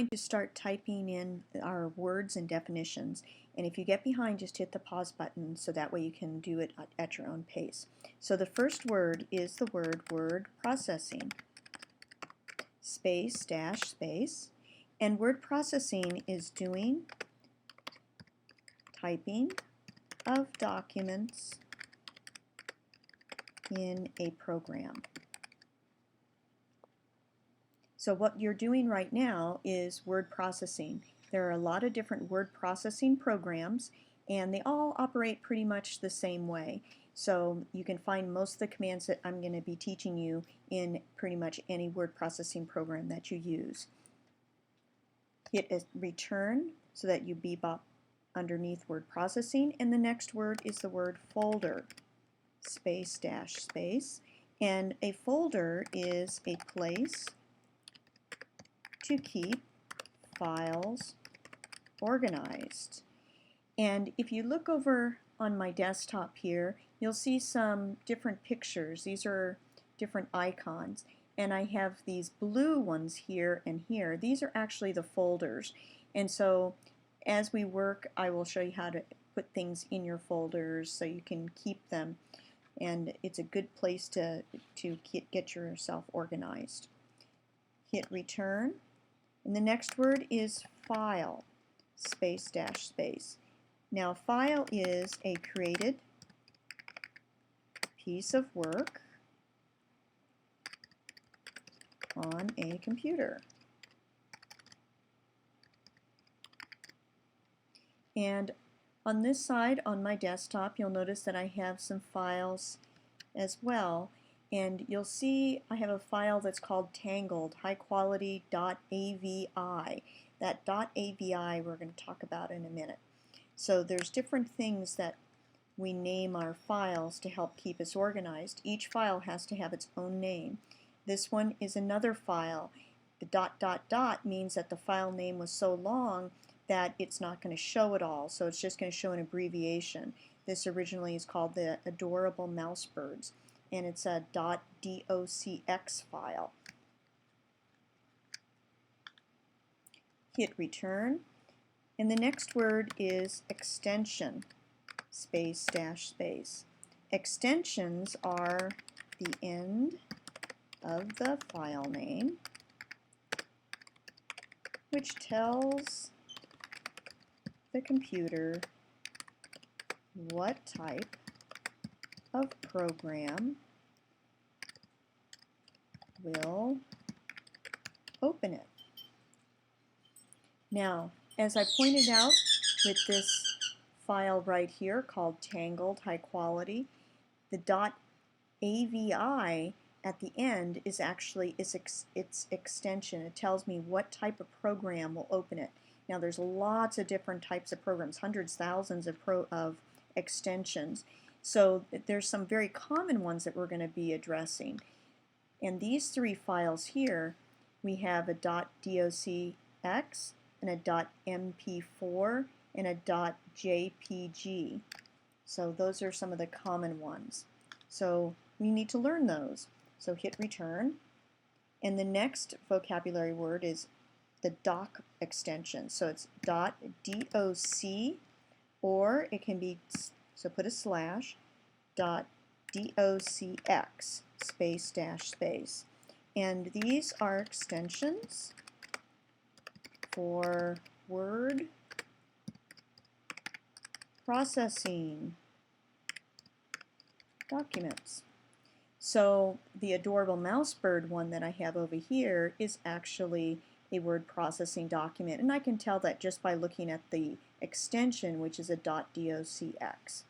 going to start typing in our words and definitions, and if you get behind, just hit the pause button so that way you can do it at your own pace. So the first word is the word processing, space dash space, and word processing is doing typing of documents in a program. So what you're doing right now is word processing. There are a lot of different word processing programs, and they all operate pretty much the same way. So you can find most of the commands that I'm going to be teaching you in pretty much any word processing program that you use. Hit return so that you bebop underneath word processing, and the next word is the word folder, space dash space, and a folder is a place to keep files organized. And if you look over on my desktop here, you'll see some different pictures. These are different icons, and I have these blue ones here and here. These are actually the folders, and so as we work I will show you how to put things in your folders so you can keep them, and it's a good place to get yourself organized. Hit return, and the next word is file, space dash space. Now file is a created piece of work on a computer. And on this side, on my desktop, you'll notice that I have some files as well. And you'll see I have a file that's called Tangled, high quality .avi. That .avi we're going to talk about in a minute. So there's different things that we name our files to help keep us organized. Each file has to have its own name. This one is another file. The ... means that the file name was so long that it's not going to show it all, so it's just going to show an abbreviation. This originally is called the Adorable Mouse Birds, and it's a .docx file. Hit return, and the next word is extension, space dash space. Extensions are the end of the file name, which tells the computer what type of program will open it. Now, as I pointed out with this file right here called Tangled High Quality, the .avi at the end is actually its extension. It tells me what type of program will open it. Now there's lots of different types of programs, hundreds, thousands of extensions. So there's some very common ones that we're going to be addressing. And these three files here, we have a .docx and a .mp4 and a .jpg. So those are some of the common ones. So we need to learn those. So hit return, and the next vocabulary word is the doc extension. So it's .doc, or it can be, so put a slash, .docx, space dash space. And these are extensions for word processing documents. So the Adorable Mouse Bird one that I have over here is actually a word processing document, and I can tell that just by looking at the extension, which is a .docx.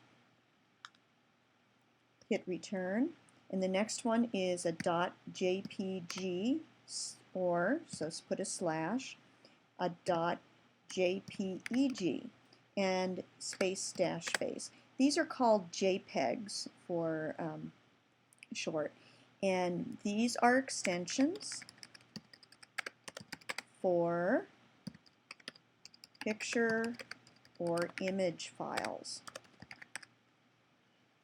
Hit return, and the next one is a .jpg, or, so put a slash, a .jpeg, and space dash space. These are called JPEGs for short, and these are extensions for picture or image files.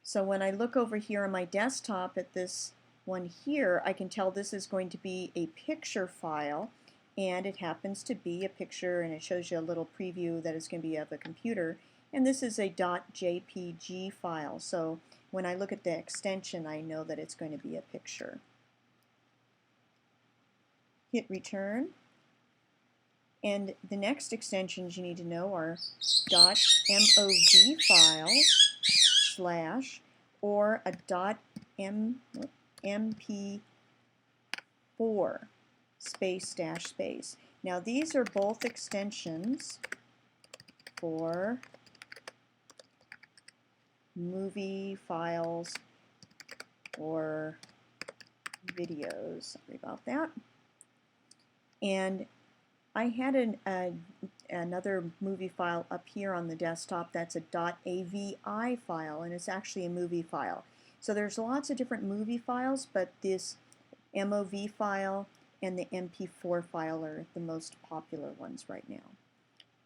So when I look over here on my desktop at this one here, I can tell this is going to be a picture file, and it happens to be a picture, and it shows you a little preview that it's going to be of a computer, and this is a .jpg file, so when I look at the extension I know that it's going to be a picture. Hit return, and the next extensions you need to know are .mov files slash or a .mp4 space dash space. Now these are both extensions for movie files or videos. Sorry about that. And I had another movie file up here on the desktop that's a .avi file, and it's actually a movie file. So there's lots of different movie files, but this MOV file and the MP4 file are the most popular ones right now.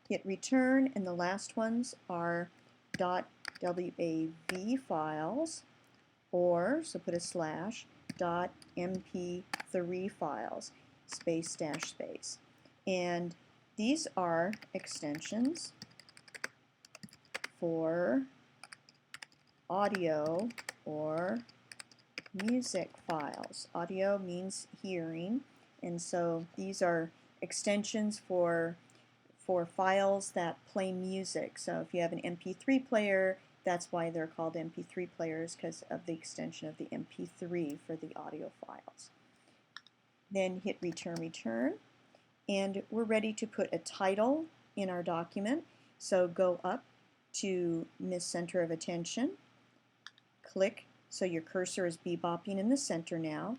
Hit return, and the last ones are .wav files, or, so put a slash, .mp3 files, space dash space. And these are extensions for audio or music files. Audio means hearing, and so these are extensions for files that play music. So if you have an MP3 player, that's why they're called MP3 players, because of the extension of the MP3 for the audio files. Then hit return, and we're ready to put a title in our document. So go up to Miss Center of Attention, click, so your cursor is bebopping in the center now,